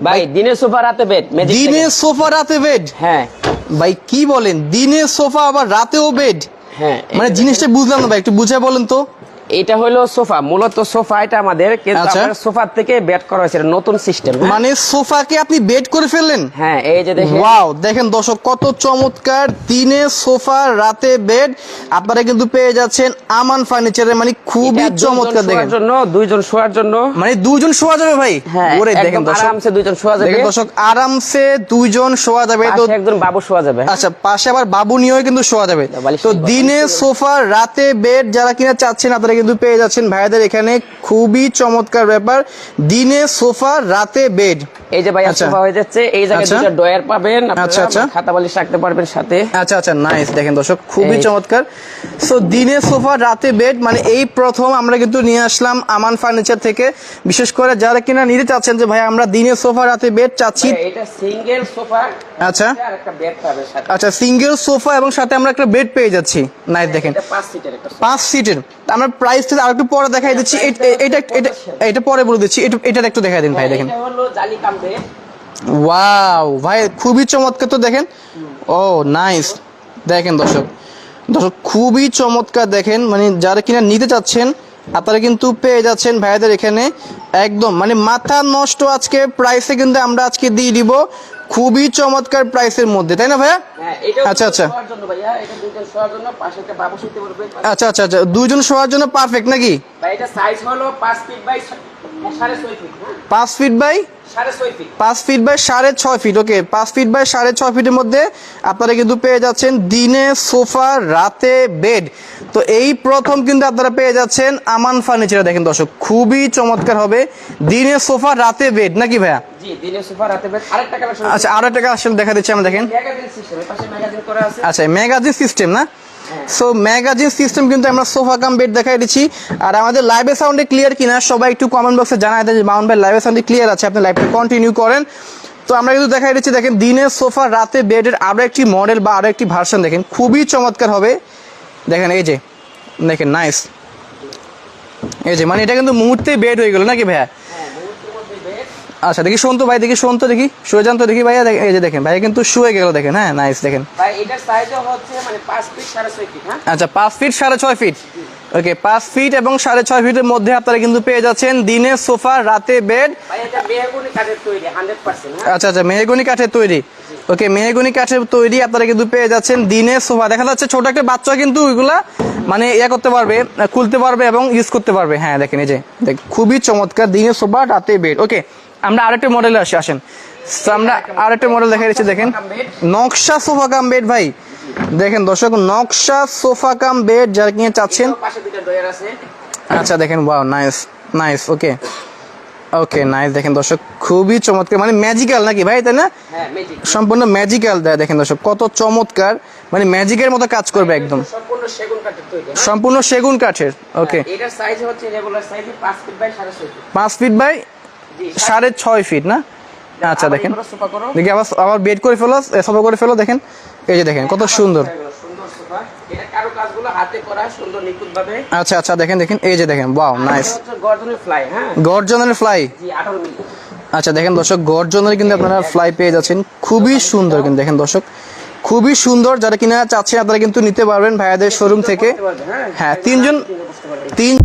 ভাই দিনে সোফা রাতে বেড, দিনে সোফা রাতে বেড। হ্যাঁ ভাই কি বলেন, দিনে সোফা আবার রাতেও বেড? হ্যাঁ, মানে জিনিসটা বুঝলাম না ভাই, একটু বুঝায় বলেন তো। এটা হলো সোফা, মূলত সোফা এটা আমাদের, কিন্তু আমরা সোফা থেকে বেড করা হয়েছে, নতুন সিস্টেম। মানে সোফাকে আপনি বেড করে ফেললেন? হ্যাঁ, এই যে দেখেন। ওয়াও, দেখেন দর্শক কত চমৎকার, দিনে সোফা রাতে বেড। আপনারা কিন্তু পেয়ে যাচ্ছেন আমান ফার্নিচারে, মানে খুবই চমৎকার। দেখেন দুইজন শোয়ার জন্য, মানে দুইজন শোয়া যাবে ভাই। ওরে দেখেন দর্শক, আরামসে দুইজন শোয়া যাবে। দেখেন দর্শক, আরামসে দুইজন শোয়া যাবে। তো একজন বাবু শোয়া যাবে। আচ্ছা, পাশে আবার বাবু নিয়েও কিন্তু শোয়া যাবে। তো দিনে সোফা রাতে বেড যারা কিনা চাচ্ছেন, আপনারা কিন্তু পেয়ে যাচ্ছেন ভাইয়াদের এখানে। খুবই চমৎকার ব্যাপার, দিনে সোফা রাতে বেড। এই যে ভাইয়া সোফা হয়ে যাচ্ছে, এই জায়গায় দুটো ডয়ার পাবেন, আচ্ছা আচ্ছা, খাতা বালিশ রাখতে পারবেন সাথে। আচ্ছা আচ্ছা, নাইস। দেখেন দর্শক, খুবই চমৎকার। সো দিনে সোফা রাতে বেড, মানে এই প্রথম আমরা কিন্তু নিয়ে আসলাম আমান ফার্নিচার থেকে। বিশেষ করে যারা কিনা নিতে চাচ্ছেন যে ভাই আমরা দিনে সোফা রাতে বেড চাচ্ছি, এটা সিঙ্গেল সোফা, আচ্ছা আর একটা বেড পাবে সাথে। আচ্ছা, সিঙ্গেল সোফা এবং সাথে আমরা একটা বেড পেয়ে যাচ্ছি। নাইস, দেখেন 5 সিটের একটা, 5 সিটের। আমরা প্রাইসটা আরেকটু পরে দেখাই দিচ্ছি। এটা পরে বলে দিচ্ছি, এটা একটু দেখাই দিন ভাই। দেখেন, এটা হলো জালি কাম বেড। ওয়াও ভাই, খুবই চমৎকার। তো দেখেন, ও নাইস। দেখেন দর্শক, খুবই চমৎকার। দেখেন, মানে যারা কিনা নিতে চাচ্ছেন আপনারা কিন্তু পেয়ে যাচ্ছেন ভাইয়াদের এখানে। একদম মানে মাথা নষ্ট আজকে প্রাইসে কিন্তু আমরা আজকে দিয়ে দিব, খুবই চমৎকার প্রাইসের মধ্যে, তাই না ভাইয়া? আচ্ছা আচ্ছা, আচ্ছা আচ্ছা আচ্ছা, দুইজন শোয়ার জন্য পারফেক্ট নাকি? এটা সাইজ হলো 5 feet by 6.5 feet. 5 feet by 6.5 feet. Okay, 5 feet by 6.5 ফিটের মধ্যে আপনারা কিন্তু পেয়ে যাচ্ছেন দিনে সোফা রাতে বেড। তো এই প্রথম কিন্তু আপনারা পেয়ে যাচ্ছেন আমান ফার্নিচারে। দেখেন দর্শক, খুবই চমৎকার হবে, দিনে সোফা রাতে বেড নাকি ভাইয়া? জি, দিনে সোফা রাতে বেড। আরেকটা কালেকশন, আচ্ছা, আরেকটা কালেকশন দেখা দিচ্ছি আমরা। দেখেন, ম্যাগাজিন সিস্টেম, এর পাশে ম্যাগাজিন করা আছে। আচ্ছা, ম্যাগাজিন সিস্টেম না? সো ম্যাগাজিন সিস্টেম কিন্তু আমরা সোফা কাম বেড দেখাই দিচ্ছি। আর আমাদের লাইভে সাউন্ডে ক্লিয়ার কিনা সবাই একটু কমেন্ট বক্সে জানায় দেন যে মাউন্ট ভাই লাইভে সাউন্ডে ক্লিয়ার আছে, আপনি লাইভটা কন্টিনিউ করেন। তো আমরা কিন্তু দেখাই দিচ্ছি। দেখেন, দিনে সোফা রাতে বেডের আরো একটি মডেল বা আরো একটি ভার্সন, দেখেন খুবই চমৎকার হবে। দেখেন, এই যে দেখেন, নাইস। এই যে মানে এটা কিন্তু মুহূর্তে বেড হয়ে গেল নাকি ভাইয়া? আচ্ছা, দেখি শোন তো ভাই, দেখি শোন তো, দেখি শুয়ে যান তো, দেখি ভাইয়া। এই যে দেখেন, ভাইয়া কিন্তু শুয়ে গেল। দেখেন, হ্যাঁ নাইস। দেখেন ভাই, এটার সাইজ হচ্ছে মানে 5 ফিট 6.5 ফিট। হ্যাঁ, আচ্ছা, 5 ফিট 6.5 ফিট। ওকে, 5 ফিট এবং 6.5 ফিটের মধ্যে আপনারা কিন্তু পেয়ে যাচ্ছেন দিনে সোফা রাতে বেড। ভাই, এটা মেহগনি কাঠের তৈরি 100%। আচ্ছা আচ্ছা, মেহগনি কাঠের তৈরি। ওকে, মেহগনি কাঠের তৈরি আপনারা কিন্তু পেয়ে যাচ্ছেন দিনে সোফা। দেখা যাচ্ছে ছোট একটা বাচ্চা কিন্তু ওইগুলা মানে করতে পারবে, খুলতে পারবে এবং ইউজ করতে পারবে। হ্যাঁ দেখেন, এই যে দেখেন, খুবই চমৎকার দিনে সোফা রাতে বেড। ওকে, আমরা আরেকটা মডেলে আসেন। আমরা আরেকটা মডেল দেখাই দিচ্ছি। দেখেন, নকশা সোফা কাম বেড। ভাই দেখেন দর্শক, নকশা সোফা কাম বেড যারা কিনে চাচ্ছেন। আচ্ছা দেখেন, ওয়াও, নাইস নাইস। ওকে ওকে, নাইস। দেখেন দর্শক, খুবই চমৎকার, মানে ম্যাজিক্যাল নাকি ভাই, তাই না? সম্পূর্ণ ম্যাজিক্যাল। দেখেন দর্শক, কত চমৎকার, মানে ম্যাজিকের মতো কাজ করবে একদম। সম্পূর্ণ সেগুন কাঠের। ওকে, এটার সাইজ হচ্ছে regular size 5 feet by 6.5 feet. 5 feet by 6.5 feet না? আচ্ছা, দেখেন দেখি, আবার বেড করে ফেলো, সোফা করে ফেলো। দেখেন, এই যে দেখেন কত সুন্দর। এটা কারো কাজগুলো হাতে করা সুন্দর নিখুঁতভাবে। আচ্ছা আচ্ছা, দেখেন দেখেন, এই যে দেখেন, ওয়াও নাইস। গর্জনের ফ্লাই। হ্যাঁ, গর্জনের ফ্লাই। জি, 18 মিলি। আচ্ছা, দেখেন দর্শক, গর্জনের কিন্তু আপনারা ফ্লাই পেয়ে যাচ্ছেন, খুবই সুন্দর। কিন্তু দেখেন দর্শক, খুবই সুন্দর। যারা কিনা চাচ্ছেন আপনারা কিন্তু নিতে পারবেন ভাইয়াদের শোরুম থেকে। হ্যাঁ, তিন